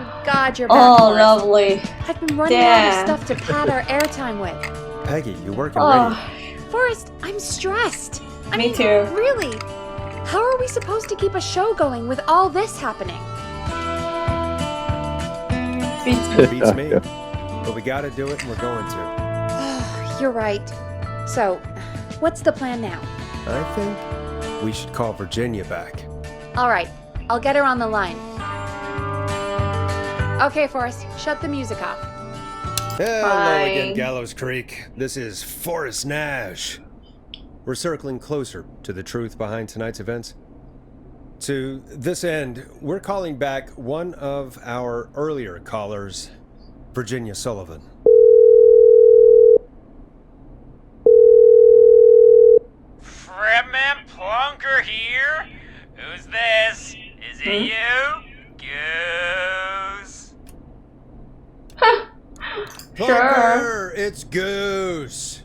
Thank God you're back, Oh, Forrest. lovely. I've been running out of stuff to pad our airtime with. Peggy, you working ready? Forrest, I'm stressed. I Me mean, too. Really? How are we supposed to keep a show going with all this happening? Beats me. But we gotta do it and we're going to. You're right. So, what's the plan now? I think we should call Virginia back. All right, I'll get her on the line. Okay, Forrest, shut the music off. Hello Fine. again, Gallows Creek. This is Forrest Nash. We're circling closer to the truth behind tonight's events. To this end, we're calling back one of our earlier callers, Virginia Sullivan. Fredman Plunker here? Who's this? Is it you? Goose? Plunker, it's Goose.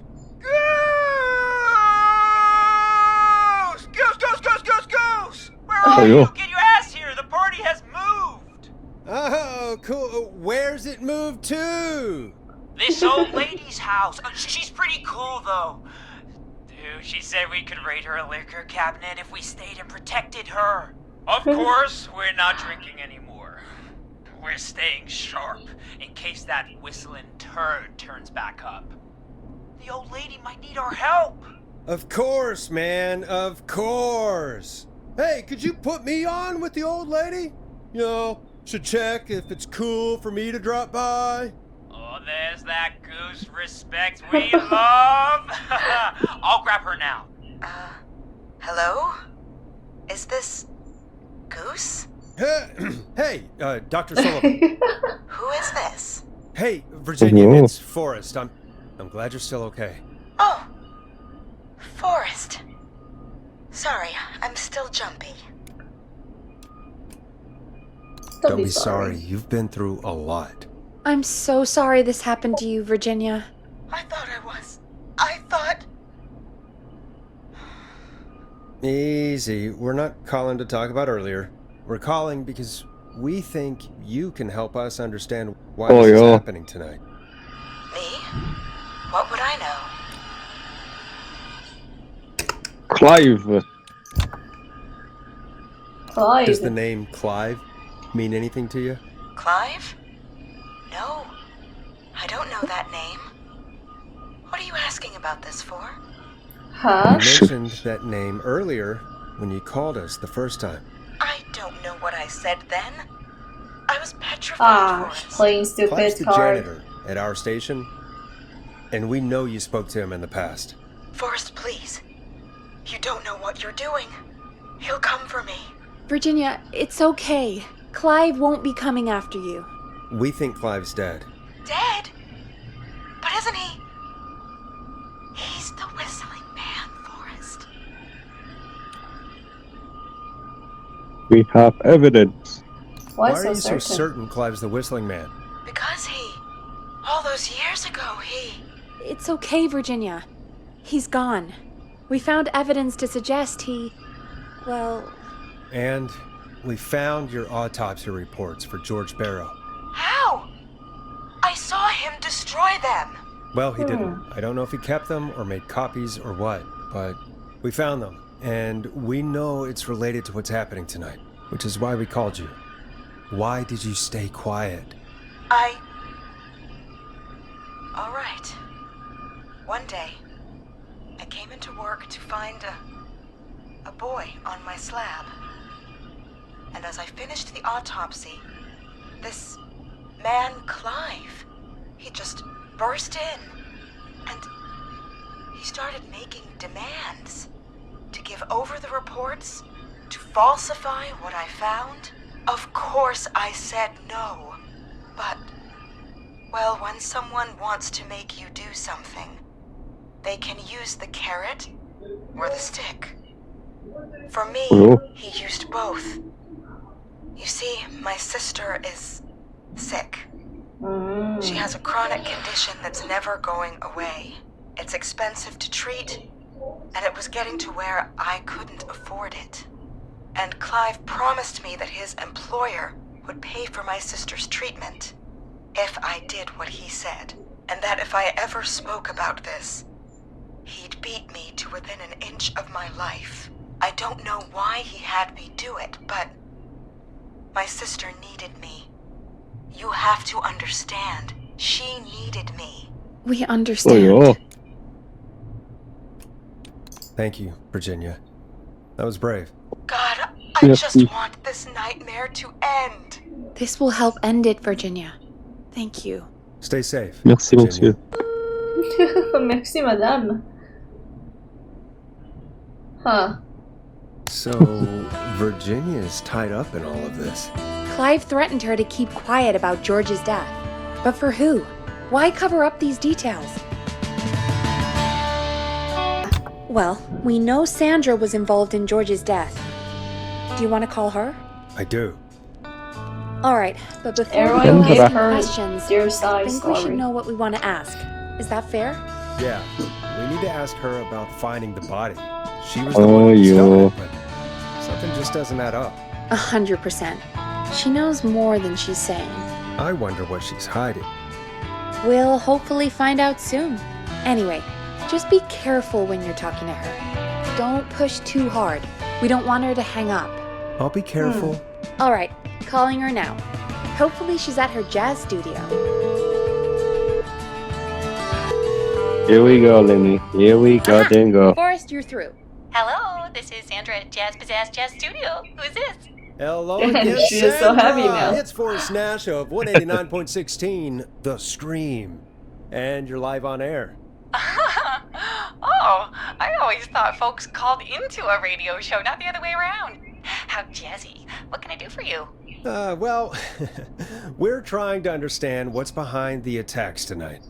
Goose! Where are you? Get your ass here! The party has moved! Oh, cool. Where's it moved to? This old lady's house. She's pretty cool, though. Dude, she said we could raid her liquor cabinet if we stayed and protected her. Of course, we're not drinking anymore. We're staying sharp in case that whistling turd turns back up. The old lady might need our help. Of course, man. Of course. Hey, could you put me on with the old lady? You know, should check if it's cool for me to drop by. Oh, there's that Goose respect we love. I'll grab her now. Hello? Is this Goose? Hey, Dr. Sullivan. Who is this? Hey, Virginia, Hello. it's Forrest. I'm glad you're still okay. Oh, Forrest. Sorry, I'm still jumpy. Don't be sorry. You've been through a lot. I'm so sorry this happened to you, Virginia. I thought I was. I thought... Easy. We're not calling to talk about earlier. We're calling because we think you can help us understand why this is happening tonight. Me? What would I know? Clive. Does the name Clive mean anything to you? Clive? No. I don't know that name. What are you asking about this for? Huh? You mentioned that name earlier when you called us the first time. I don't know what I said then. I was petrified, Forrest. Playing stupid Clive's the card. janitor at our station, and we know you spoke to him in the past. Forrest, please. You don't know what you're doing. He'll come for me. Virginia, it's okay. Clive won't be coming after you. We think Clive's dead. Dead? But isn't he? He's the whistling man, Forrest. We have evidence. Why are so you so certain? certain Clive's the whistling man? Because all those years ago, It's okay, Virginia. He's gone. We found evidence to suggest well... And we found your autopsy reports for George Barrow. How? I saw him destroy them. Well, he didn't. I don't know if he kept them or made copies or what, but we found them. And we know it's related to what's happening tonight, which is why we called you. Why did you stay quiet? All right. One day, I came into work to find a boy on my slab. And as I finished the autopsy, this man, Clive, he just burst in. And he started making demands to give over the reports, to falsify what I found. Of course I said no. But, well, when someone wants to make you do something, they can use the carrot or the stick. For me, he used both. You see, my sister is sick. She has a chronic condition that's never going away. It's expensive to treat, and it was getting to where I couldn't afford it. And Clive promised me that his employer would pay for my sister's treatment if I did what he said, and that if I ever spoke about this, he'd beat me to within an inch of my life. I don't know why he had me do it, but my sister needed me. You have to understand, she needed me. We Oj, understand. ja. Thank you, Virginia. That was brave. God, I Yes, just please. want this nightmare to end. This will help end it, Virginia. Thank you. Stay safe. Merci, Virginia. monsieur. Merci, madame. Huh. So, Virginia's tied up in all of this. Clive threatened her to keep quiet about George's death. But for who? Why cover up these details? Well, we know Sandra was involved in George's death. Do you want to call her? I do. All right, but before we Everyone go gave ask her questions, their I side think we should story. know what we want to ask. Is that fair? Yeah, we need to ask her about finding the body. She was the Oh, one who yo. started, but something just doesn't add up. 100%. She knows more than she's saying. I wonder what she's hiding. We'll hopefully find out soon. Anyway, just be careful when you're talking to her. Don't push too hard. We don't want her to hang up. I'll be careful. All right, calling her now. Hopefully she's at her jazz studio. Here we go, Lenny. Here we goddamn go. Forrest, you're through. Hello, this is Sandra at Jazz Pizzazz Jazz Studio. Who is this? Hello again, She is so happy Sandra. now. It's Forrest Nash of 189.16, The Scream. And you're live on air. Oh, I always thought folks called into a radio show, not the other way around. How jazzy. What can I do for you? Well, we're trying to understand what's behind the attacks tonight.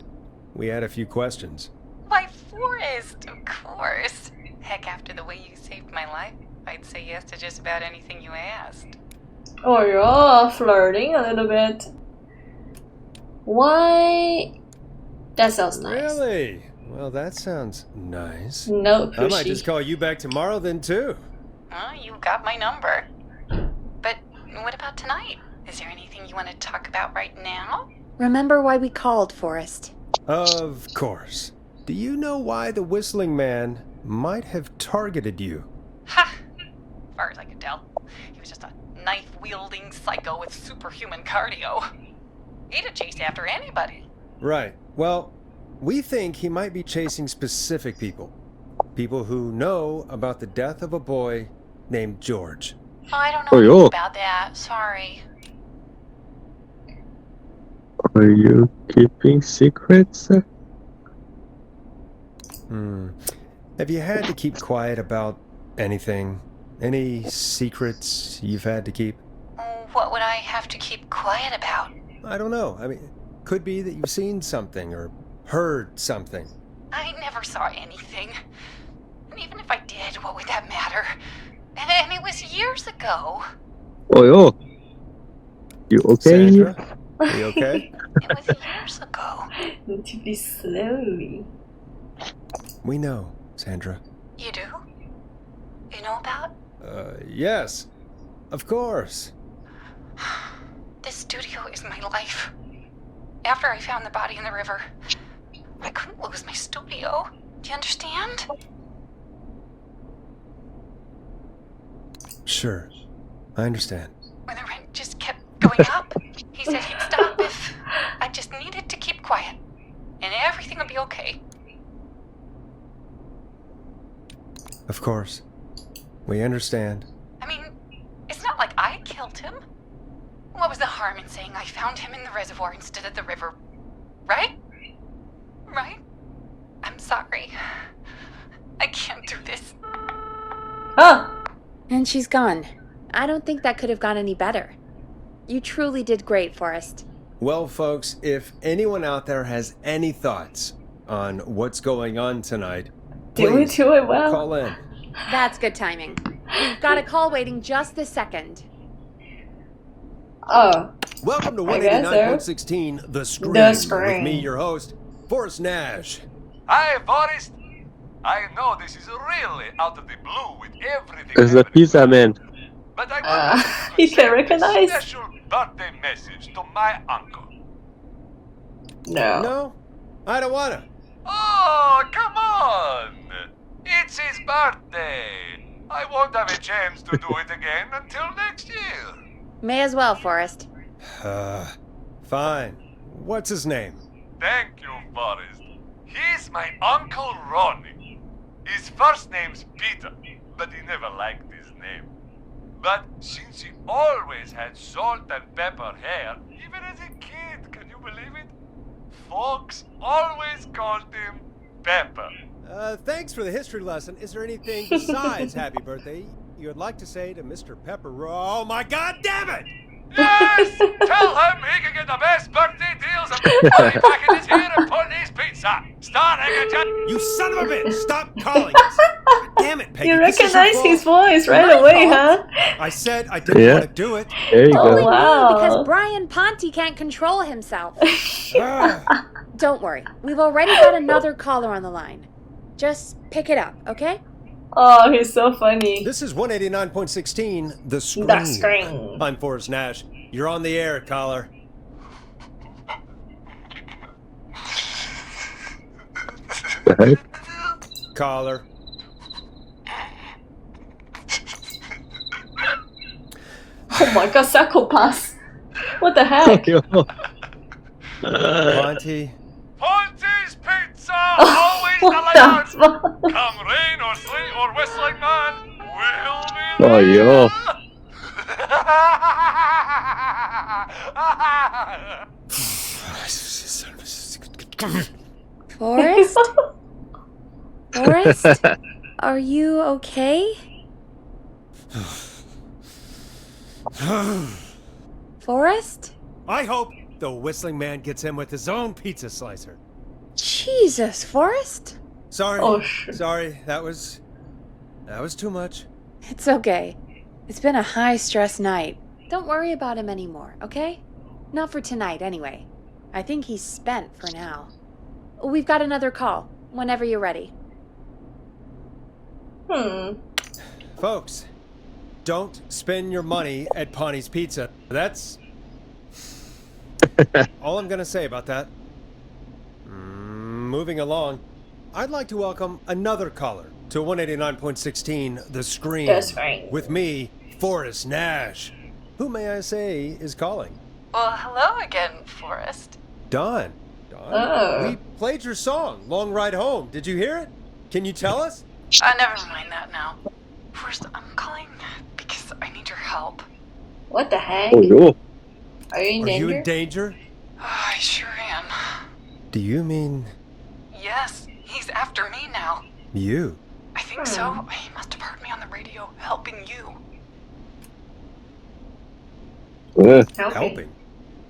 We had a few questions. Why, Forrest, of course. Heck, after the way you saved my life, I'd say yes to just about anything you asked. Oh, you're flirting a little bit. Why? That sounds nice. Really? Well, that sounds nice. No I might pushy. just call you back tomorrow then, too. Oh, you got my number. But what about tonight? Is there anything you want to talk about right now? Remember why we called, Forrest. Of course. Do you know why the Whistling Man might have targeted you? Ha! As far as I could tell, he was just a knife-wielding psycho with superhuman cardio. He'd chase after anybody. Right. Well, we think he might be chasing specific people. People who know about the death of a boy named George. Oh, I don't know Oh, anything yo. about that. Sorry. Are you keeping secrets? Have you had to keep quiet about anything? Any secrets you've had to keep? What would I have to keep quiet about? I don't know. I mean, could be that you've seen something or heard something. I never saw anything. And even if I did, what would that matter? And it was years ago. Oh, yo. You okay? Sandra? Are you okay? It was years ago. Need to be slowly. We know, Sandra. You do? You know about? Yes. Of course. This studio is my life. After I found the body in the river, I couldn't lose my studio. Do you understand? Sure. I understand. When the rent just kept going up, he said he'd stop if I just needed to keep quiet. And everything would be okay. Of course. We understand. I mean, it's not like I killed him. What was the harm in saying I found him in the reservoir instead of the river? Right? Right? I'm sorry. I can't do this. Ah! And she's gone. I don't think that could have gone any better. You truly did great, Forrest. Well, folks, if anyone out there has any thoughts on what's going on tonight, Did we please do it well? call in. That's good timing. We've got a call waiting just this second. Oh. Welcome to I guess so. 189.16, The Scream. The With Scream. me, your host, Forrest Nash. Hi, Forrest. I know this is really out of the blue with everything It's the happening. pizza man. But I want You to can send a recognize? special birthday message to my uncle. No. No, I don't wanna. Oh, come on! It's his birthday. I won't have a chance to do it again until next year. May as well, Forrest. Fine. What's his name? Thank you, Forrest. He's my Uncle Ronnie. His first name's Peter, but he never liked his name. But since he always had salt and pepper hair, even as a kid, can you believe it? Folks always called him Pepper. Thanks for the history lesson. Is there anything besides happy birthday you would like to say to Mr. Pepper? Oh my god damn it! Yes! Tell him he can get the best birthday deals and money packages here at Putney's Pizza. Starting at You son of a bitch! Stop calling us! God damn it, Peggy. You this is your recognize his fault. voice right My away, fault. huh? I said I didn't Yeah. want to do it. There you Only go. wow. me, because Brian Ponte can't control himself. Ah. Don't worry, we've already got another caller on the line. Just pick it up, okay? Oh, he's so funny. This is 189.16, The Screen. The Screen. I'm Forrest Nash. You're on the air, caller. The heck? Caller. Oh my god, psychopath. What the heck? Yo. Monty. Ponte's Pizza! Always What the delivered! fuck? Come rain or sleet or whistling man, we'll be Oh, yo. Forrest? Forrest? Are you okay? Forrest? I hope the whistling man gets in with his own pizza slicer. Jesus, Forrest? Sorry. Oh, shit. Sorry. That was too much. It's okay. It's been a high-stress night. Don't worry about him anymore, okay? Not for tonight, anyway. I think he's spent for now. We've got another call, whenever you're ready. Folks, don't spend your money at Pawnee's Pizza. That's all I'm going to say about that. Moving along, I'd like to welcome another caller to 189.16 The Screen. The Screen. With me, Forrest Nash. Who may I say is calling? Well, hello again, Forrest. Don. Oh. We played your song, Long Ride Home. Did you hear it? Can you tell us? Never mind that now. First, I'm calling because I need your help. What the heck? Oh, yo. Are you in Are danger? you in danger? I sure am. Do you mean Yes, he's after me now. you? I think so. He must have heard me on the radio helping you. Helping?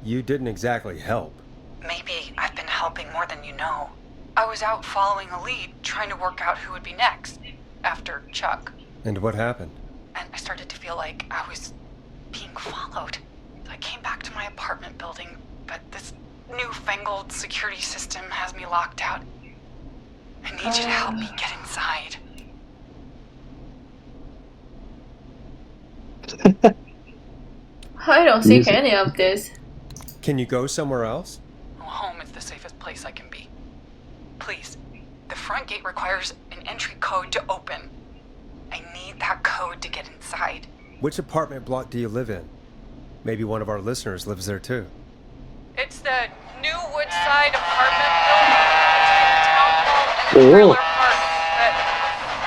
You didn't exactly help. Maybe I've been helping more than you know. I was out following a lead, trying to work out who would be next, after Chuck. And what happened? And I started to feel like I was being followed. I came back to my apartment building, but this newfangled security system has me locked out. I need you to help me get inside. I don't think Easy. any of this. Can you go somewhere else? Well, home is the safest place I can be. Please, the front gate requires an entry code to open. I need that code to get inside. Which apartment block do you live in? Maybe one of our listeners lives there too. It's the New Woodside apartment building between the town hall and the trailer park. But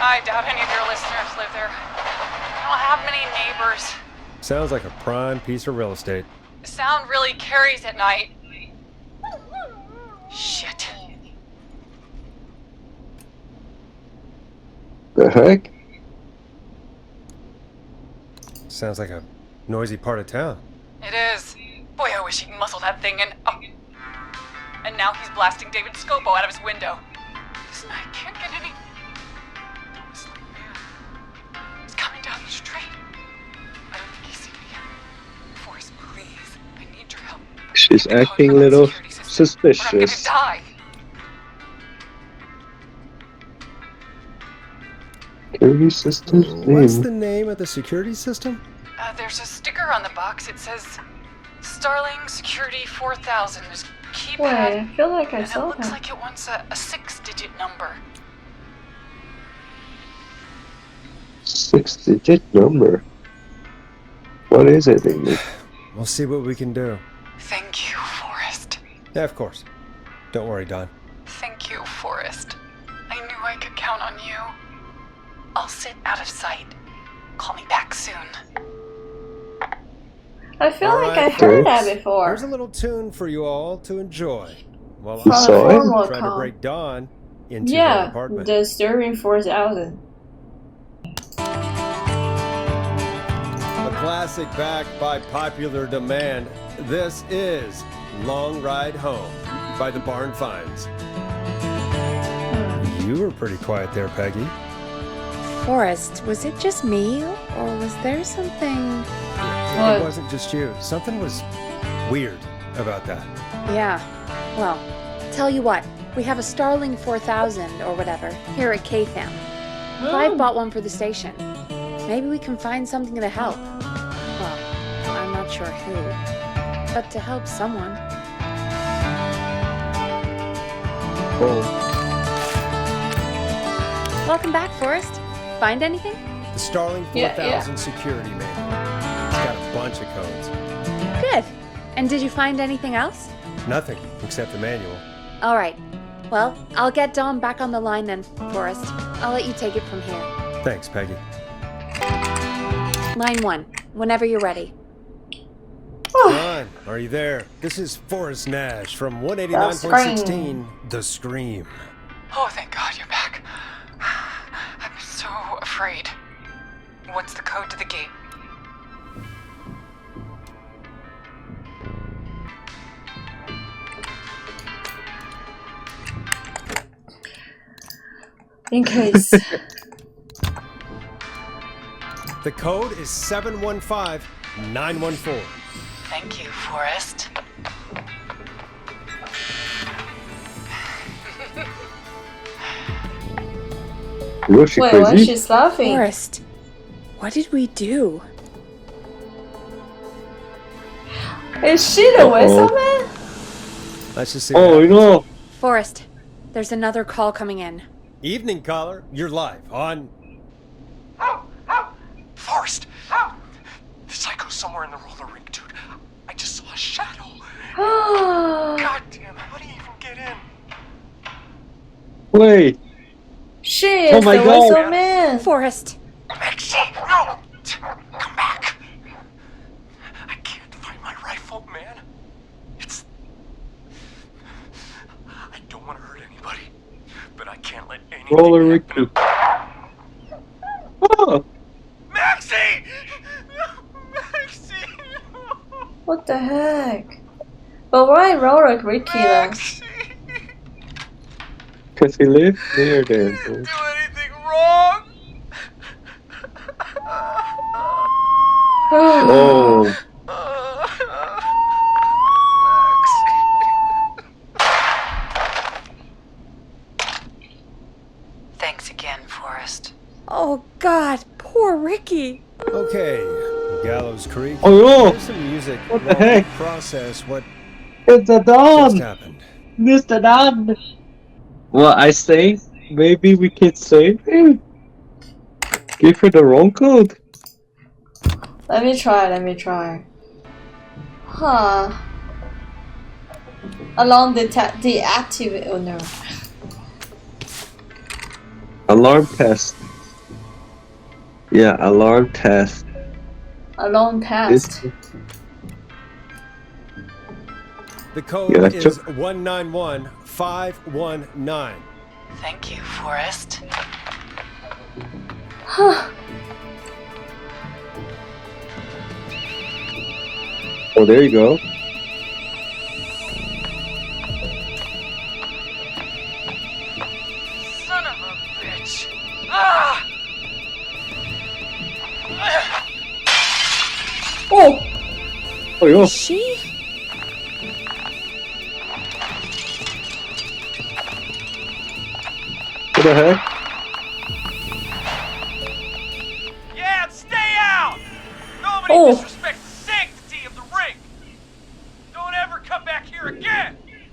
I doubt any of your listeners live there. I don't have many neighbors. Sounds like a prime piece of real estate. The sound really carries at night. Shit. The heck? Sounds like a noisy part of town. It is. Boy, I wish he'd muscle that thing in. Oh. And now he's blasting David Scopo out of his window. Listen, I can't get any. The whistling man. He's coming down the street. I don't think he's seen me yet. Forrest, please. I need your help. She's Get the code acting from a the little security system, or I'm gonna suspicious. die. Security systems? What's the name of the security system? There's a sticker on the box. It says Starling Security 4000. There's keypad. Wait, I feel like I And it saw looks that. like it wants a 6-digit number. 6-digit number. What is it, Amy? We'll see what we can do. Thank you, Forrest. Yeah, of course. Don't worry, Don. Thank you, Forrest. I knew I could count on you. I'll sit out of sight. Call me back soon. I feel All like right, I heard folks. that before. Here's a little tune for you all to enjoy while You I'm saw it? Formal trying to call. break Dawn into her Yeah, apartment. the Stirring 4000. A classic backed by popular demand. This is Long Ride Home by the Barn Finds. You were pretty quiet there, Peggy. Forrest, was it just me, or was there something? What? It wasn't just you. Something was weird about that. Yeah. Well, tell you what, we have a Starling 4000 or whatever here at KFAM. Clive bought one for the station. Maybe we can find something to help. Well, I'm not sure who, but to help someone. Oh, Welcome back, Forrest. Find anything? The Starling Yeah, 4000 security manual. It's got a bunch of codes. Good. And did you find anything else? Nothing except the manual. All right. Well, I'll get Dom back on the line then, Forrest. I'll let you take it from here. Thanks, Peggy. Line 1, whenever you're ready. Ron, are you there? This is Forrest Nash from 189.16 The Scream. Oh, thank God you're back. I'm so afraid. What's the code to the gate? In case. The code is 715914. Thank you, Forrest. was she Wait, why crazy? she's laughing? Forrest, what did we do? Is she the whistle man? Let's just see. what Oh, happens. no. Forrest, there's another call coming in. Evening caller, you're live on. Forrest! The psycho's somewhere in the roller rink, dude. I just saw a shadow. God damn, how do you even get in? Wait. She is Oh my the God. whistle man. Forrest, Maxie, no! Come back! I can't find my rifle, man. It's... I don't want to hurt anybody, but I can't let anything Roller happen. Ricky. Oh, Maxie! Maxie! What the heck? But why Rorik Ricky then? Maxie! because he lived near there. I didn't do anything wrong! Oh, Thanks again, Forrest. oh God, poor Ricky. Okay, Gallows Creek. oh no! Here's some music. What the while we heck? Process what It's a just Don! happened. Mr. Don! Well, I say, maybe we could save him? Give her the wrong code? Let me try. Huh. Alarm deactivate. Oh no. Alarm test. Yeah, alarm test. Alarm test. The code Yeah, is 191519. Thank you, Forrest. Oh, there you go. Son of a bitch. Ah! Oh! Oh, yo. She? What the heck? Yeah, stay out! Nobody Oh.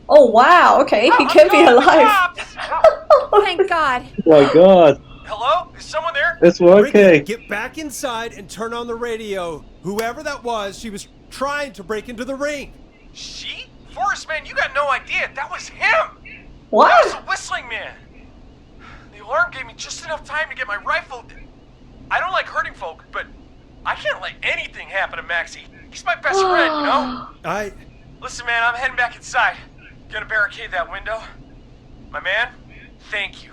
Oh wow, okay, he can be alive. Thank God. Oh my god. Hello? Is someone there? It's Ricky, okay. get back inside and turn on the radio. Whoever that was, she was trying to break into the ring. She? Forrest, man, you got no idea. That was him. That was What? the whistling man. The alarm gave me just enough time to get my rifle. I don't like hurting folk, but I can't let anything happen to Maxie. He's my best friend, you know? Listen, man, I'm heading back inside. Gonna barricade that window. My man, thank you.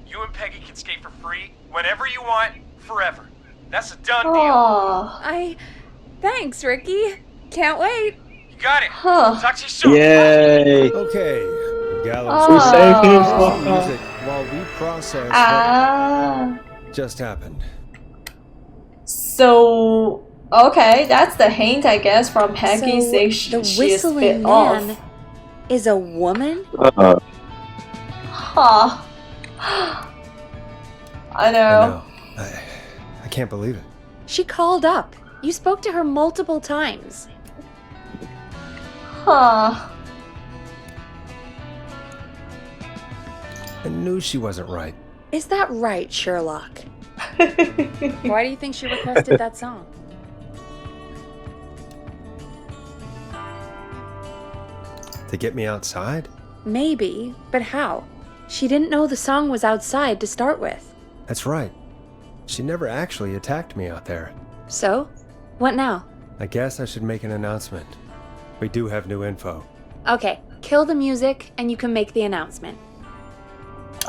You and Peggy can skate for free whenever you want, forever. That's a done deal. Oh. Thanks, Ricky. Can't wait. You got it. Huh. Talk to you soon. Yay. Okay, Oh. Gallows. We saved him Play from music while we process Ah. what just happened. So okay, that's the hint, I guess, from Peggy So saying the she is whistling bit man off. is a woman? Huh. I know. I can't believe it. She called up. You spoke to her multiple times. Huh. I knew she wasn't right. Is that right, Sherlock? Why do you think she requested that song? To get me outside? Maybe, but how? She didn't know the song was outside to start with. That's right. She never actually attacked me out there. So? What now? I guess I should make an announcement. We do have new info. Okay, kill the music and you can make the announcement.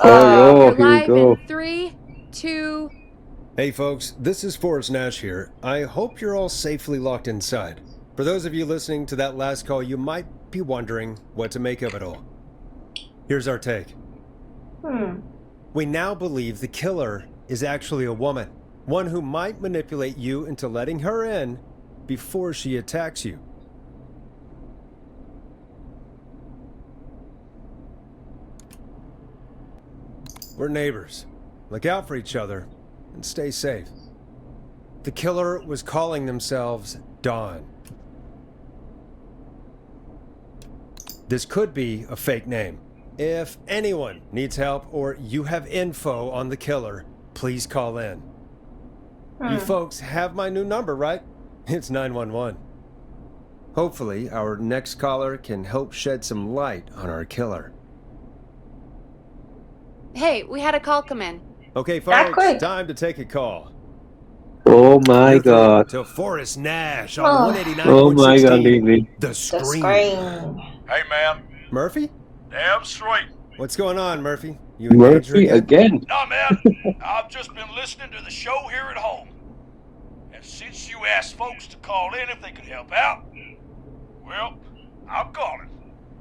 Oh, We're here we live go. in 3, 2... Hey folks, this is Forrest Nash here. I hope you're all safely locked inside. For those of you listening to that last call, you might be wondering what to make of it all. Here's our take. We now believe the killer is actually a woman. One who might manipulate you into letting her in before she attacks you. We're neighbors. Look out for each other and stay safe. The killer was calling themselves Dawn. This could be a fake name. If anyone needs help or you have info on the killer, please call in. You folks have my new number, right? It's 911. Hopefully, our next caller can help shed some light on our killer. Hey, we had a call come in. Okay, That folks, quick. time to take a call. Oh my You're through god. To Forrest Nash on Oh. 189.16. Oh my god, Lily. The The Scream. screen. Hey, man. Murphy? Damn straight. What's going on, Murphy? You in danger Murphy again? No, man. I've just been listening to the show here at home. And since you asked folks to call in if they could help out, well, I'm calling.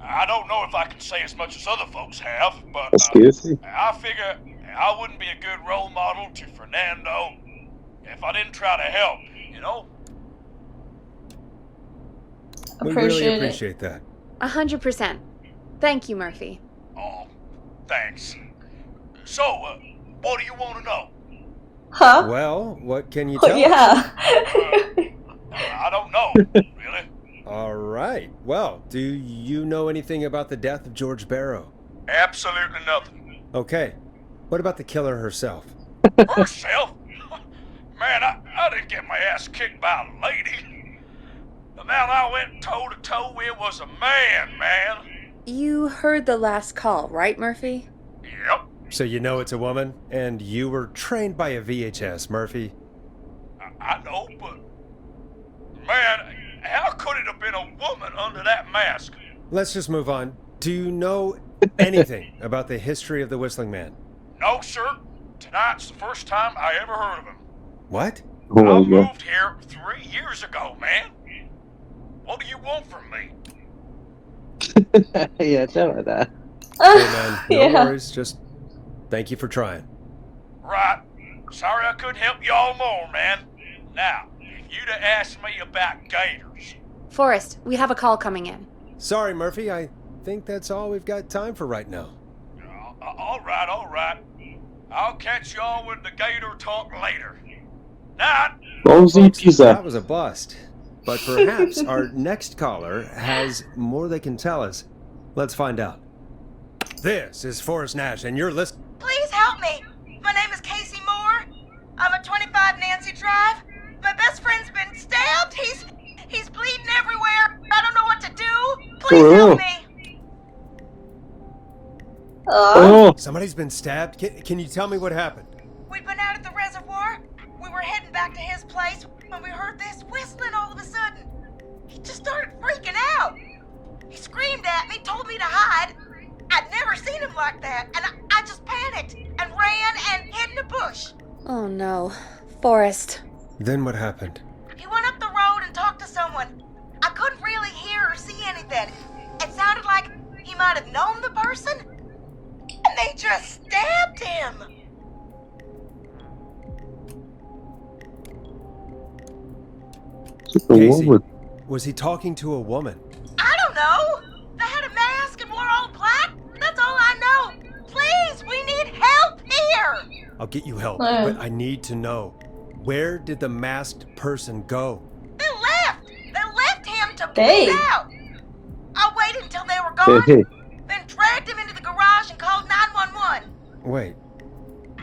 I don't know if I can say as much as other folks have, but Excuse me? I figure I wouldn't be a good role model to Fernando if I didn't try to help, you know? We really Appreciate it. appreciate that. 100%. Thank you, Murphy. Oh, thanks. So, what do you want to know? Huh? Well, what can you Oh, tell us? yeah. I don't know, really. All right. Well, do you know anything about the death of George Barrow? Absolutely nothing. Okay. What about the killer herself? Herself? Man, I didn't get my ass kicked by a lady. The man I went toe-to-toe with was a man. You heard the last call, right, Murphy? Yep. So you know it's a woman, and you were trained by a VHS, Murphy. I know, but... Man, how could it have been a woman under that mask? Let's just move on. Do you know anything about the history of the Whistling Man? No, sir. Tonight's the first time I ever heard of him. What? Oh I my god. moved here 3 years ago, man. What do you want from me? Yeah, tell her that. Hey, man, no Yeah. worries. Just thank you for trying. Right. Sorry I couldn't help y'all more, man. Now, if you'd have asked me about gators... Forrest, we have a call coming in. Sorry, Murphy. I think that's all we've got time for right now. All right. I'll catch y'all with the gator talk later. Night. Rosie That Pizza. was a bust. But perhaps our next caller has more they can tell us. Let's find out. This is Forrest Nash, and you're listening. Please help me. My name is Casey Moore. I'm at 25 Nancy Drive. My best friend's been stabbed. He's bleeding everywhere. I don't know what to do. Please help me. Oh, Somebody's been stabbed? Can you tell me what happened? We'd been out at the reservoir. We were heading back to his place when we heard this whistling all of a sudden. He just started freaking out. He screamed at me, told me to hide. I'd never seen him like that, and I just panicked and ran and hid in a bush. Oh no. Forrest. Then what happened? He went up the road and talked to someone. I couldn't really hear or see anything. It sounded like he might have known the person, and they just stabbed him. it's a Casey, woman. was he talking to a woman? I don't know. They had a mask and wore all black. That's all I know. Please, we need help here. I'll get you help, Uh. but I need to know. Where did the masked person go? They left. They left him to They? bleed out. I waited until they were gone, Hey, then dragged him into the garage and called 911. Wait,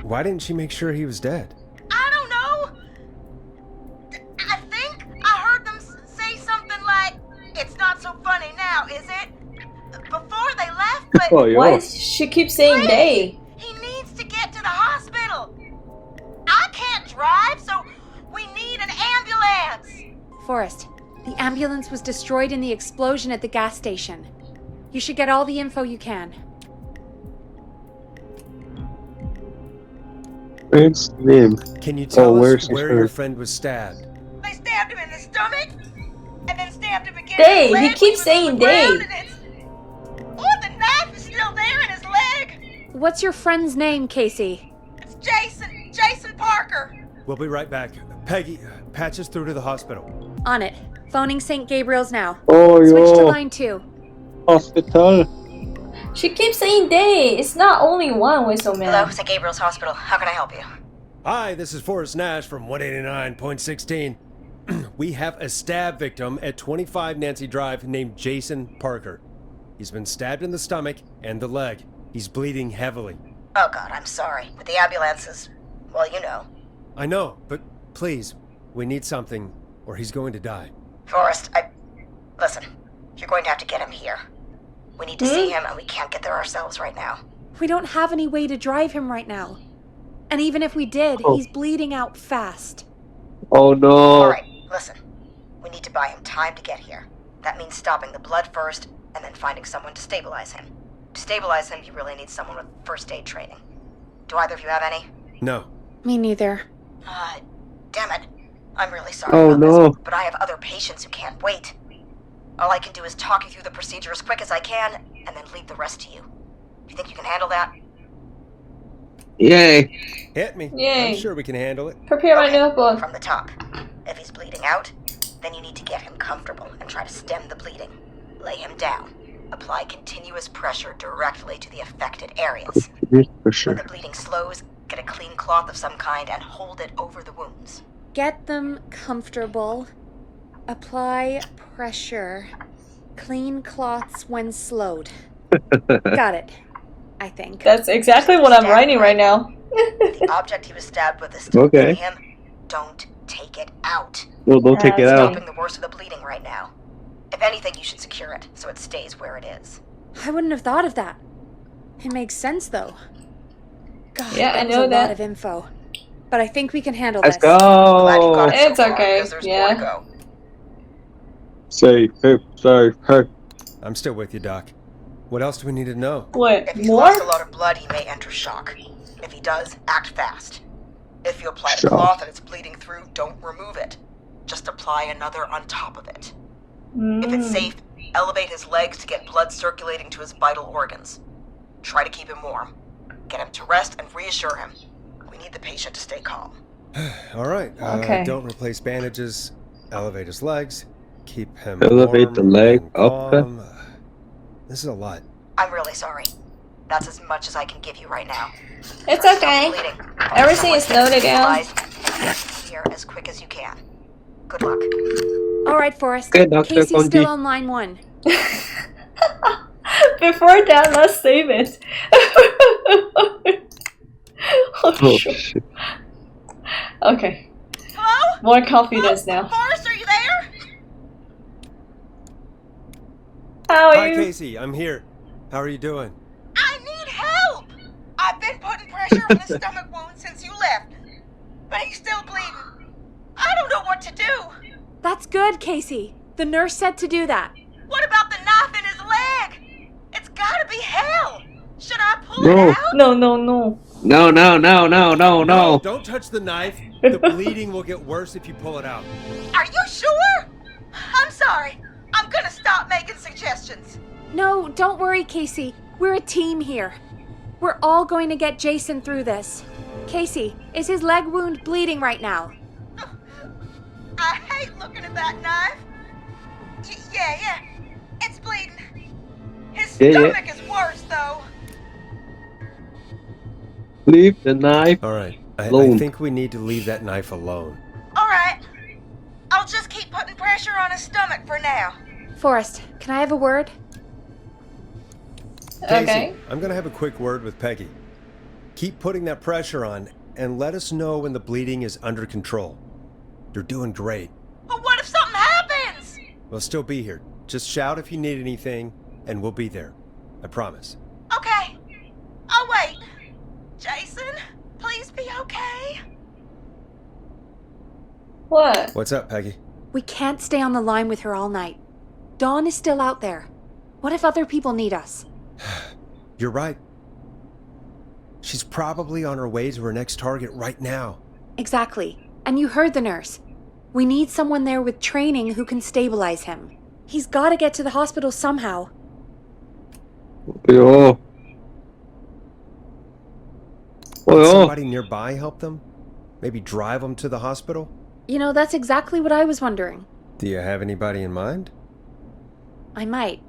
why didn't she make sure he was dead? I don't know. I think I heard them say something like, "It's not so funny now, is it?" Before they left, but oh, Why yo. does she keep saying they? he needs to get to the hospital. I can't drive, so we need an ambulance. Forrest, the ambulance was destroyed in the explosion at the gas station. You should get all the info you can. Friend's name. Can you tell where's us his where friend? your friend was stabbed? They stabbed him in the stomach, and then stabbed him again. They, in the he leg keeps when he was on saying the ground, they. and it's- Oh, the knife is still there in his leg. What's your friend's name, Casey? It's Jason Parker. We'll be right back. Peggy, patch us through to the hospital. On it. Phoning St. Gabriel's now. Oh, Switch to yo. line 2. Hospital. She keeps saying they. It's not only one whistle man. Hello, St. Gabriel's Hospital. How can I help you? Hi, this is Forrest Nash from 189.16. We have a stab victim at 25 Nancy Drive named Jason Parker. He's been stabbed in the stomach and the leg. He's bleeding heavily. Oh, God, I'm sorry. But the ambulances, well, you know. I know, but please, we need something or he's going to die. Forrest, Listen, you're going to have to get him here. We need to see him, and we can't get there ourselves right now. We don't have any way to drive him right now. And even if we did, Oh. he's bleeding out fast. Oh, no. All right, listen. We need to buy him time to get here. That means stopping the blood first, and then finding someone to stabilize him. To stabilize him, you really need someone with first aid training. Do either of you have any? No. Me neither. Damn it. I'm really sorry Oh, about no. this, but I have other patients who can't wait. All I can do is talk you through the procedure as quick as I can, and then leave the rest to you. You think you can handle that? Yay. Hit me. Yay. I'm sure we can handle it. Prepare my Okay, notebook. From the top. If he's bleeding out, then you need to get him comfortable and try to stem the bleeding. Lay him down. Apply continuous pressure directly to the affected areas. For When sure. the bleeding slows, get a clean cloth of some kind and hold it over the wounds. Get them comfortable. Apply pressure. Clean cloths when slowed. Got it. I think. That's exactly what I'm writing right now. The object he was stabbed with is still Okay. in him. Don't take it out. No, don't take it That's out. Stopping the worst of the bleeding right now. If anything, you should secure it so it stays where it is. I wouldn't have thought of that. It makes sense, though. God, Yeah, I that was know a that. lot of info. But I think we can handle Let's this. Glad you got go. it It's so far, okay, because there's more yeah. to go. Say, hey, sorry, hey. I'm still with you, Doc. What else do we need to know? What? If he's More? lost a lot of blood, he may enter shock. If he does, act fast. If you apply the Shock. cloth and it's bleeding through, don't remove it. Just apply another on top of it. If it's safe, elevate his legs to get blood circulating to his vital organs. Try to keep him warm. Get him to rest and reassure him. We need the patient to stay calm. All right. Okay. Don't replace bandages. Elevate his legs. Keep him Elevate warm the leg and up. calm. This is a lot. I'm really sorry. That's as much as I can give you right now. It's Try to stop okay. the bleeding. Find Everything someone is to get noted down. stabilized and get him here as quick as you can. Good luck. All right, Forrest. Okay, Dr. Casey's Condi. still on line 1. Before that, let's save it. Oh shit. Okay. Hello? More confidence now. Forrest, are you there? How are Hi, you? Casey. I'm here. How are you doing? I need help! I've been putting pressure on his stomach wound since you left, but he's still bleeding. I don't know what to do. That's good, Casey. The nurse said to do that. What about the knife in his leg? It's gotta be hell. Should I pull No. it out? No. No. Don't touch the knife. The bleeding will get worse if you pull it out. Are you sure? I'm sorry. I'm gonna stop making suggestions. No, don't worry, Casey. We're a team here. We're all going to get Jason through this. Casey, is his leg wound bleeding right now? I hate looking at that knife. Yeah. It's bleeding. His Yeah. stomach is worse, though. Leave the knife. All right. I Alone. think we need to leave that knife alone. All right. I'll just keep putting pressure on his stomach for now. Forrest, can I have a word? Casey, Okay. I'm going to have a quick word with Peggy. Keep putting that pressure on and let us know when the bleeding is under control. You're doing great. But what if something happens? We'll still be here. Just shout if you need anything, and we'll be there. I promise. Okay. I'll wait. Jason, please be okay. What? What's up, Peggy? We can't stay on the line with her all night. Dawn is still out there. What if other people need us? You're right. She's probably on her way to her next target right now. Exactly. And you heard the nurse. We need someone there with training who can stabilize him. He's got to get to the hospital somehow. Yo. Would somebody nearby help them? Maybe drive them to the hospital? You know, that's exactly what I was wondering. Do you have anybody in mind? I might.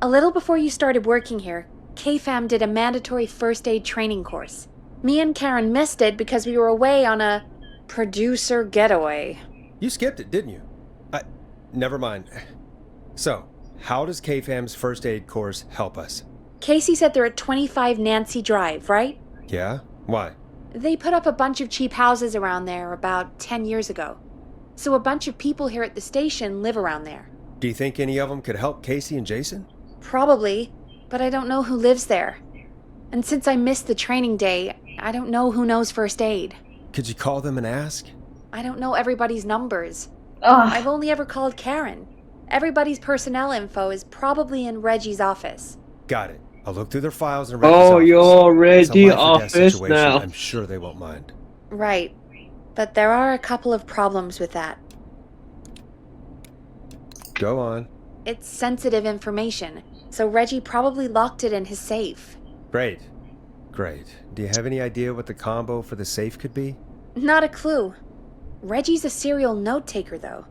A little before you started working here, KFAM did a mandatory first aid training course. Me and Karen missed it because we were away on a producer getaway. You skipped it, didn't you? Never mind. So, how does KFAM's first aid course help us? Casey said they're at 25 Nancy Drive, right? Yeah? Why? They put up a bunch of cheap houses around there about 10 years ago. So a bunch of people here at the station live around there. Do you think any of them could help Casey and Jason? Probably, but I don't know who lives there. And since I missed the training day, I don't know who knows first aid. Could you call them and ask? I don't know everybody's numbers. Ugh. I've only ever called Karen. Everybody's personnel info is probably in Reggie's office. Got it. I'll look through their files and Oh, you're It's a ready life or death office situation. now. I'm sure they won't mind. Right. But there are a couple of problems with that. Go on. It's sensitive information, so Reggie probably locked it in his safe. Great. Do you have any idea what the combo for the safe could be? Not a clue. Reggie's a serial note taker, though.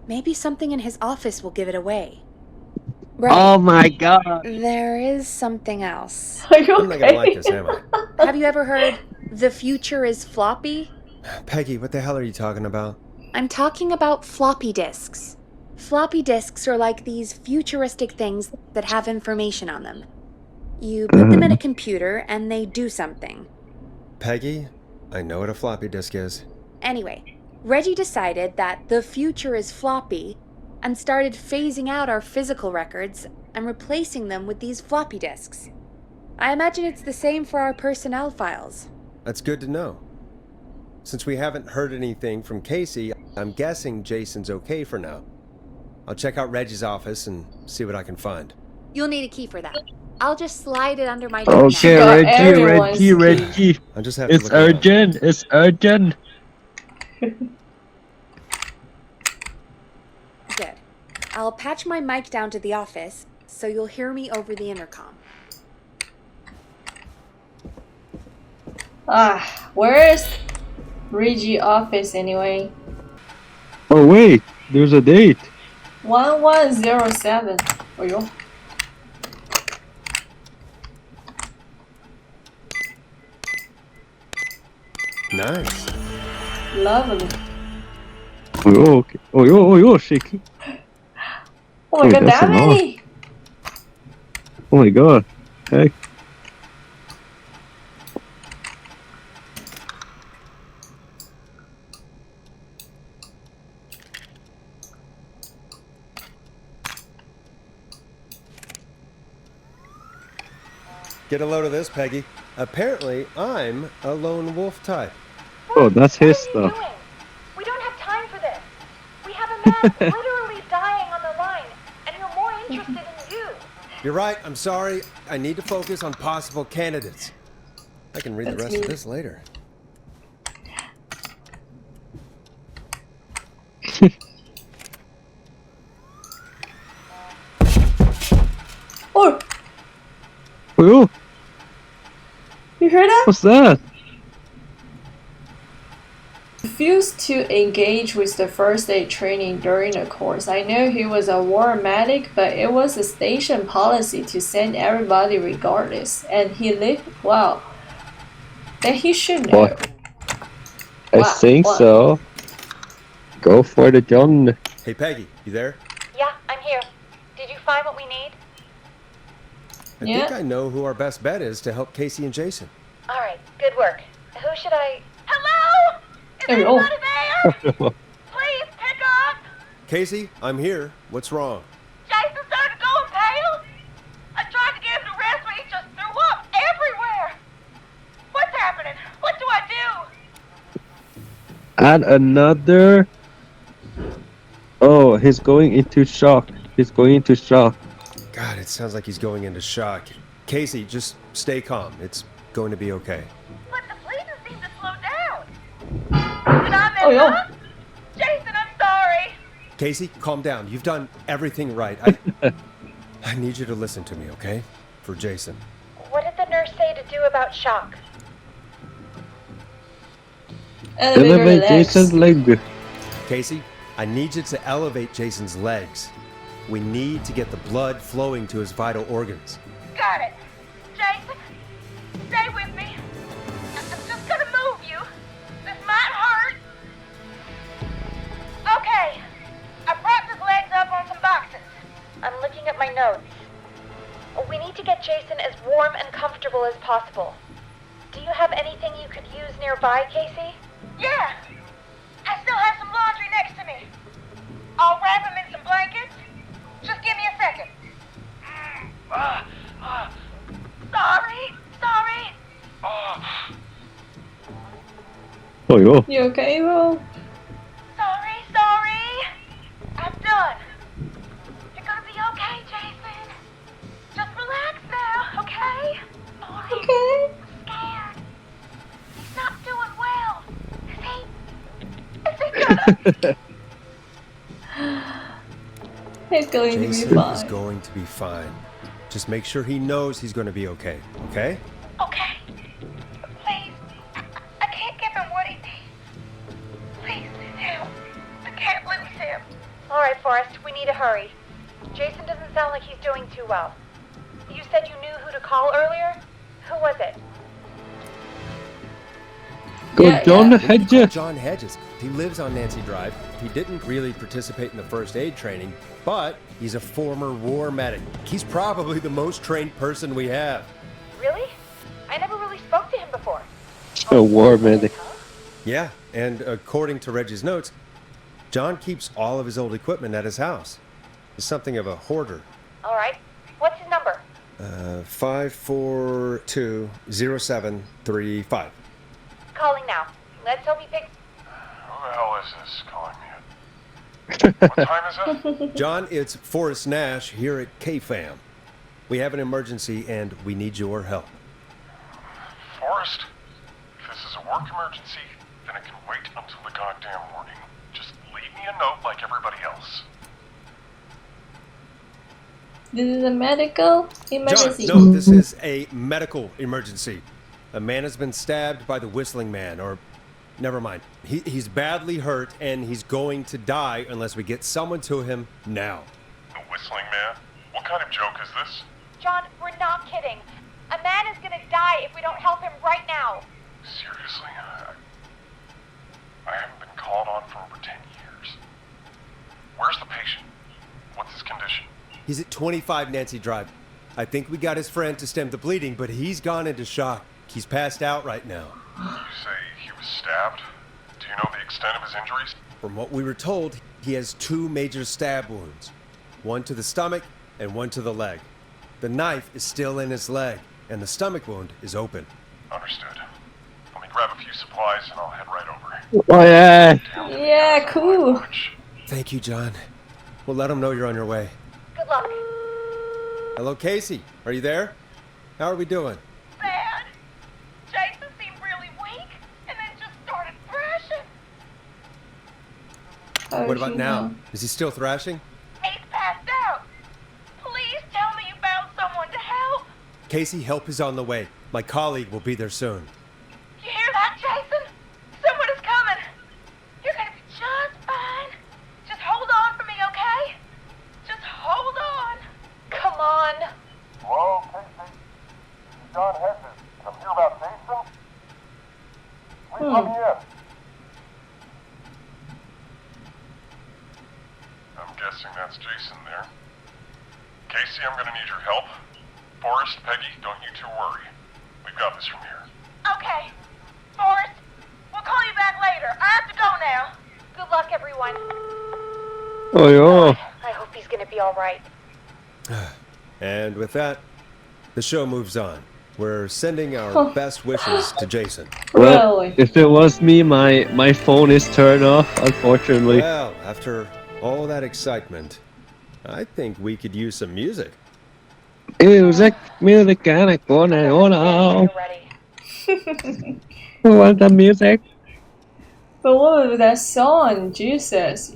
Maybe something in his office will give it away. Right. Oh my god. There is something else. Are you I'm not gonna like okay? this, am I? Have you ever heard, the future is floppy? Peggy, what the hell are you talking about? I'm talking about floppy disks. Floppy disks are like these futuristic things that have information on them. You put them in a computer and they do something. Peggy, I know what a floppy disk is. Anyway, Reggie decided that the future is floppy and started phasing out our physical records and replacing them with these floppy disks. I imagine it's the same for our personnel files. That's good to know. Since we haven't heard anything from Casey, I'm guessing Jason's okay for now. I'll check out Reggie's office and see what I can find. You'll need a key for that. I'll just slide it under my door Okay, now. got everyone's key. Reggie. I'll just have to It's look around. urgent. It's urgent. Good. I'll patch my mic down to the office, so you'll hear me over the intercom. Where's Reggie office anyway? Oh wait, there's a date. 1107. Oh, yo. Nice. Lovely. Oh, okay. Oh, yo, shake. Oh my Wait, god, that's that a lot. many? Oh my god. Heck. Get a load of this, Peggy. Apparently, I'm a lone wolf type. Oh, that's his What are you stuff. doing? We don't have time for this. We have a man literally dying on the line, and you're more interested in you. You're right, I'm sorry. I need to focus on possible candidates. I can read the That's rest of me. this later. Oh, Oh, you heard that? what's that? Refused to engage with the first aid training during the course. I know he was a war medic, but it was a station policy to send everybody regardless, and he lived well. Then he should know. What? I Wow, think what? so. Go for the gun. Hey, Peggy, you there? Yeah, I'm here. Did you find what we need? I Yeah. think I know who our best bet is to help Casey and Jason. All right, good work. Who should I... Hello? Is There we go. anybody there? Please pick up. Casey, I'm here. What's wrong? Jason started going pale. I tried to give him a rest, but he just threw up everywhere. What's happening? What do I do? And another. Oh, he's going into shock. He's going into shock. God, it sounds like he's going into shock. Casey, just stay calm. It's going to be okay. But the bleeding seemed to slow down. Did I mess Oh, yeah. up? Jason, I'm sorry. Casey, calm down. You've done everything right. I need you to listen to me, okay? For Jason. What did the nurse say to do about shock? Elevate legs. Jason's leg. Casey, I need you to elevate Jason's legs. We need to get the blood flowing to his vital organs. Got it. Jason, stay with me. I'm just gonna move you. This might hurt. Okay. I propped his legs up on some boxes. I'm looking at my notes. We need to get Jason as warm and comfortable as possible. Do you have anything you could use nearby, Casey? Yeah. I still have some laundry next to me. I'll wrap him in some blankets. Just give me a second. Sorry. Oh, yo. You okay, bro? Sorry. I'm done. You're gonna be okay, Jason. Just relax now, okay? Sorry. Okay. I'm scared. He's not doing well. Is he gonna... He's going to be Jason is fine. going to be fine. Just make sure he knows he's going to be okay, okay? Okay. Please. I can't give him what he needs. Please, help. I can't lose him. All right, Forrest. We need to hurry. Jason doesn't sound like he's doing too well. You said you knew who to call earlier? Who was it? Go, Yeah, John yeah. Hedges. John Hedges. He lives on Nancy Drive. He didn't really participate in the first aid training, but he's a former war medic. He's probably the most trained person we have. Really? I never really spoke to him before. A war medic. Yeah, and according to Reggie's notes, John keeps all of his old equipment at his house. He's something of a hoarder. All right. What's his number? 5420735. Calling now. Let's hope he picks... Who the hell is this calling me? What time is it? John, it's Forrest Nash here at KFAM. We have an emergency and we need your help. Forrest, if this is a work emergency, then it can wait until the goddamn morning. Just leave me a note like everybody else. This is a medical John, emergency. no, this is a medical emergency. A man has been stabbed by the Whistling Man, or never mind. He's badly hurt and he's going to die unless we get someone to him now. The Whistling Man? What kind of joke is this? John, we're not kidding. A man is gonna die if we don't help him right now. Seriously? I haven't been called on for over 10 years. Where's the patient? What's his condition? He's at 25 Nancy Drive. I think we got his friend to stem the bleeding, but he's gone into shock. He's passed out right now. You say he was stabbed? Do you know the extent of his injuries? From what we were told, he has 2 major stab wounds. One to the stomach and one to the leg. The knife is still in his leg, and the stomach wound is open. Understood. Let me grab a few supplies and I'll head right over. Oh yeah. Yeah, cool. Thank you, John. We'll let him know you're on your way. Good luck. Hello, Casey. Are you there? How are we doing? Bad. Jason seemed really weak and then just started thrashing. Oh, What about he now? know. Is he still thrashing? He's passed out. Please tell me you found someone to help. Casey, help is on the way. My colleague will be there soon. You hear that, Jason? Someone is coming. You're gonna be just fine. Just hold on for me, okay? Just hold on. Come on. Hello, Casey. This is John Hedges. I'm here about Jason. Please let me in. I'm guessing that's Jason there. Casey, I'm gonna need your help. Forrest, Peggy, don't you two worry. We've got this from here. Okay. Forrest, we'll call you back later. I have to go now. Good luck, everyone. Oh yeah. I hope he's gonna be all right. And with that, the show moves on. We're sending our best wishes to Jason. Well, Really? if it was me, my phone is turned off, unfortunately. Well, after all that excitement, I think we could use some music. Music gonna go now. You're ready. Who wants the music? But what was that song? Jesus.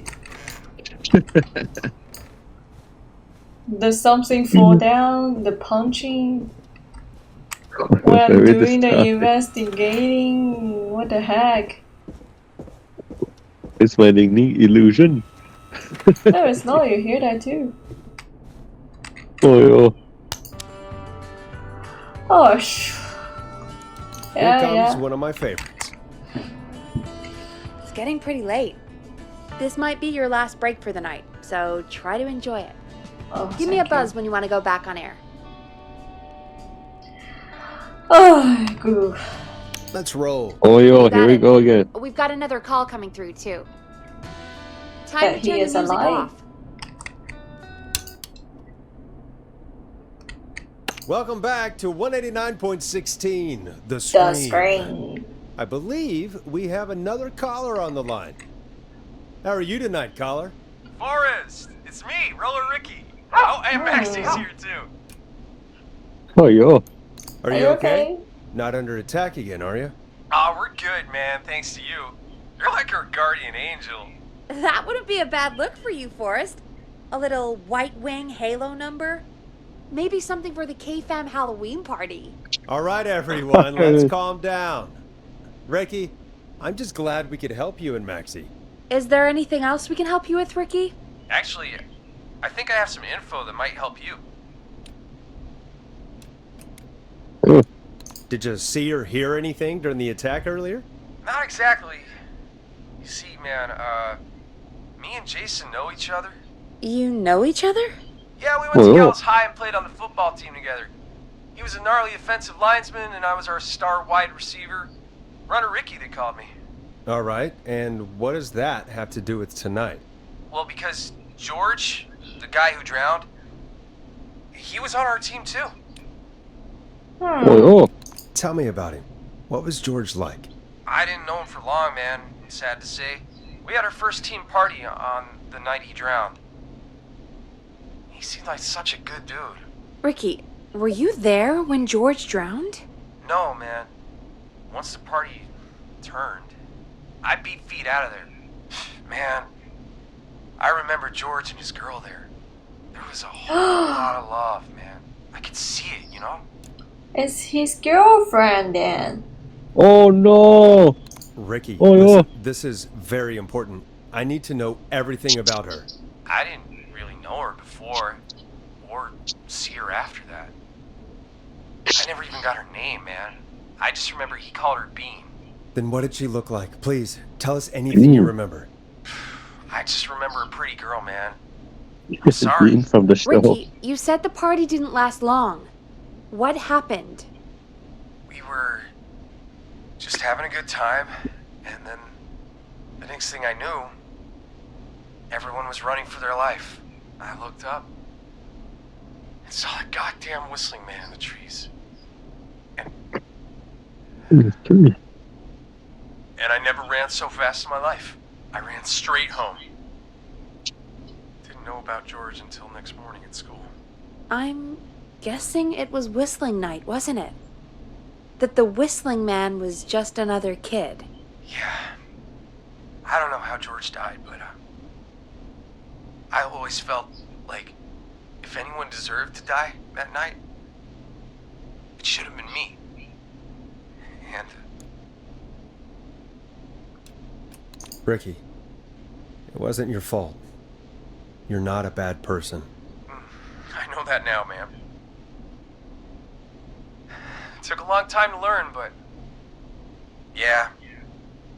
The something fall down, the punching. When I'm Very doing the distracting. investigating, what the heck? It's my illusion. No, it's not. You hear that too. Oh Oh, Here yeah, comes yeah. one of my favorites. It's getting pretty late. This might be your last break for the night, so try to enjoy it. Oh, Give me a thank you. buzz when you want to go back on air. Oh, good. Let's roll. yo, here we go again. We've got another call coming through, too. Time But to he turn is the music alive. off. Welcome back to 189.16, The The Screen. screen. I believe we have another caller on the line. How are you tonight, caller? Forrest, it's me, Roller Ricky. Oh, and Maxie's here too. Oh yo. Are you okay? Not under attack again, are you? Oh, we're good, man, thanks to you. You're like our guardian angel. That wouldn't be a bad look for you, Forrest. A little white wing halo number. Maybe something for the K-Fam Halloween party. All right, everyone, let's calm down. Ricky, I'm just glad we could help you and Maxie. Is there anything else we can help you with, Ricky? Actually, I think I have some info that might help you. Did you see or hear anything during the attack earlier? Not exactly. You see, man, me and Jason know each other. You know each other? Yeah, we went to Gallows High and played on the football team together. He was a gnarly offensive linesman, and I was our star wide receiver. Runner Ricky, they called me. All right, and what does that have to do with tonight? Well, because George, the guy who drowned, he was on our team too. Oh Tell me about him. What was George like? I didn't know him for long, man, sad to say. We had our first team party on the night he drowned. He seemed like such a good dude. Ricky, were you there when George drowned? No, man. Once the party turned, I beat feet out of there. Man, I remember George and his girl there. There was a whole lot of love, man. I could see it, you know? It's his girlfriend then. Oh no. Ricky, Oh, listen, yeah. this is very important. I need to know everything about her. I didn't really know her before, or see her after that. I never even got her name, man. I just remember he called her Bean. Then what did she look like? Please, tell us anything you remember. I just remember a pretty girl, man. Sorry. Bean from the show. Ricky, you said the party didn't last long. What happened? We were just having a good time, and then the next thing I knew, everyone was running for their life. I looked up and saw a goddamn whistling man in the trees. And I never ran so fast in my life. I ran straight home. Didn't know about George until next morning at school. I'm guessing it was whistling night, wasn't it? That the whistling man was just another kid. Yeah. I don't know how George died, but I always felt like if anyone deserved to die that night, it should have been me. And Ricky, it wasn't your fault. You're not a bad person. I know that now, ma'am. It took a long time to learn, but yeah,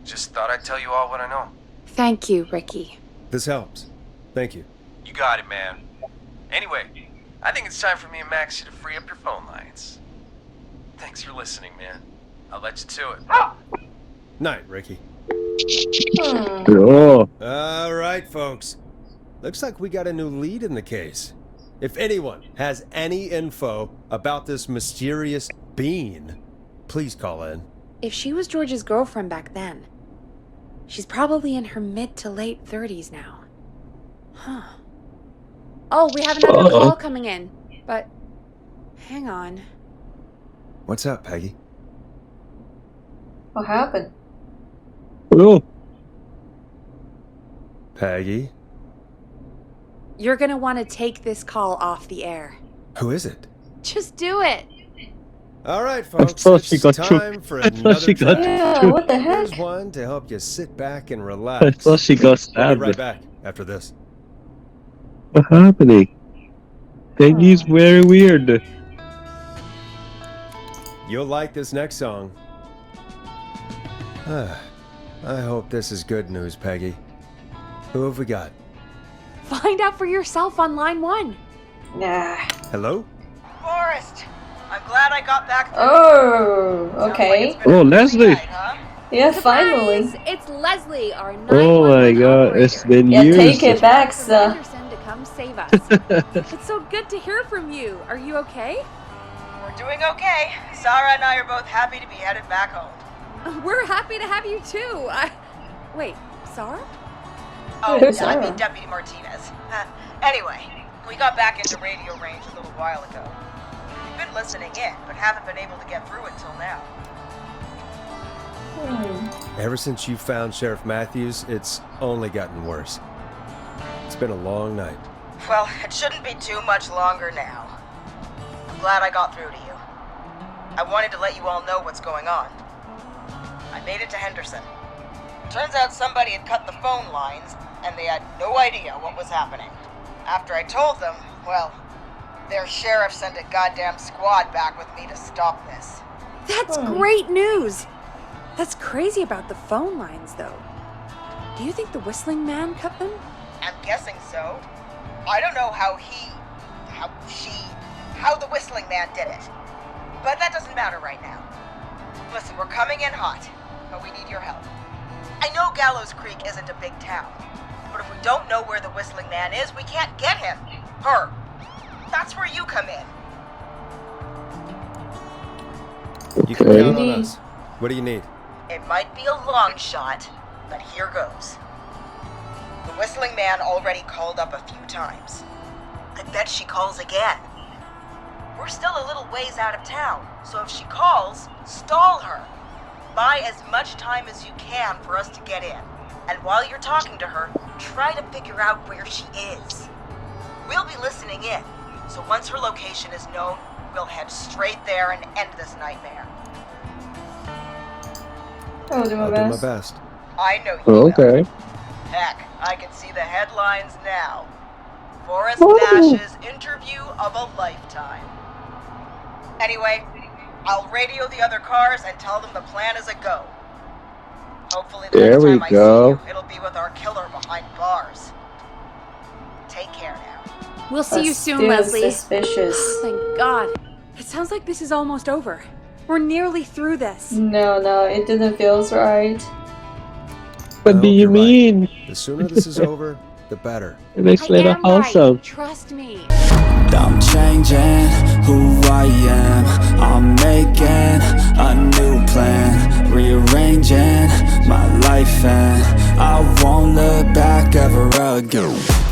just thought I'd tell you all what I know. Thank you, Ricky. This helps. Thank you. You got it, man. Anyway, I think it's time for me and Maxie to free up your phone lines. Thanks for listening, man. I'll let you to it. Night, Ricky. Oh, All right, folks. Looks like we got a new lead in the case. If anyone has any info about this mysterious bean, please call in. If she was George's girlfriend back then, she's probably in her mid to late 30s now. Huh. Oh, we have another call coming in. But hang on. What's up, Peggy? What happened? oh, Peggy? You're gonna want to take this call off the air. Who is it? Just do it. All right, folks. thought she It's got time choked. for I thought another she got track. Yeah, what the heck? Here's one to help you sit back and relax. I thought she got We'll be stabbed. right back after this. What's happening? Peggy's very weird. You'll like this next song. I hope this is good news, Peggy. Who have we got? Find out for yourself on line 1. Nah. Hello? Forrest, I'm glad I got back. Oh, okay. Oh, Leslie. Yeah, Surprise! finally. It's Leslie, our Oh 911 my god, operator. it's been Yeah, years. take it back, From sir. Anderson to come save us. It's so good to hear from you. Are you okay? We're doing okay. Sarah and I are both happy to be headed back home. We're happy to have you too. Wait, Sarah? Oh, Who's I Sarah? mean Deputy Martinez. Anyway, we got back into radio range a little while ago. We've been listening in, but haven't been able to get through until now. Ever since you found Sheriff Matthews, it's only gotten worse. It's been a long night. Well, it shouldn't be too much longer now. I'm glad I got through to you. I wanted to let you all know what's going on. I made it to Henderson. Turns out somebody had cut the phone lines, and they had no idea what was happening. After I told them, well, their sheriff sent a goddamn squad back with me to stop this. That's great news. That's crazy about the phone lines, though. Do you think the whistling man cut them? I'm guessing so. I don't know how the whistling man did it. But that doesn't matter right now. Listen, we're coming in hot, but we need your help. I know Gallows Creek isn't a big town, but if we don't know where the whistling man is, we can't get him. Her. That's where you come in. You can Okay. count on us. What do you need? It might be a long shot, but here goes. The whistling man already called up a few times. I bet she calls again. We're still a little ways out of town, so if she calls, stall her. Buy as much time as you can for us to get in. And while you're talking to her, try to figure out where she is. We'll be listening in, so once her location is known, we'll head straight there and end this nightmare. I'll do my I'll do my best. best. I know you Oh, will. okay. Heck, I can see the headlines now. Forrest Ooh. Nash's interview of a lifetime. Anyway, I'll radio the other cars and tell them the plan is a go. Hopefully the There next we time I go. see you, it'll be with our killer behind bars. Take care now. We'll see But you soon, still Leslie. suspicious. Thank God. It sounds like this is almost over. We're nearly through this. No, it didn't feel right. What I do hope you you're right. mean? The sooner this is over, the better. Next I letter am right. also. Trust me. I'm changing who I am. I'm making a new plan, rearranging my life, and I won't look back ever again.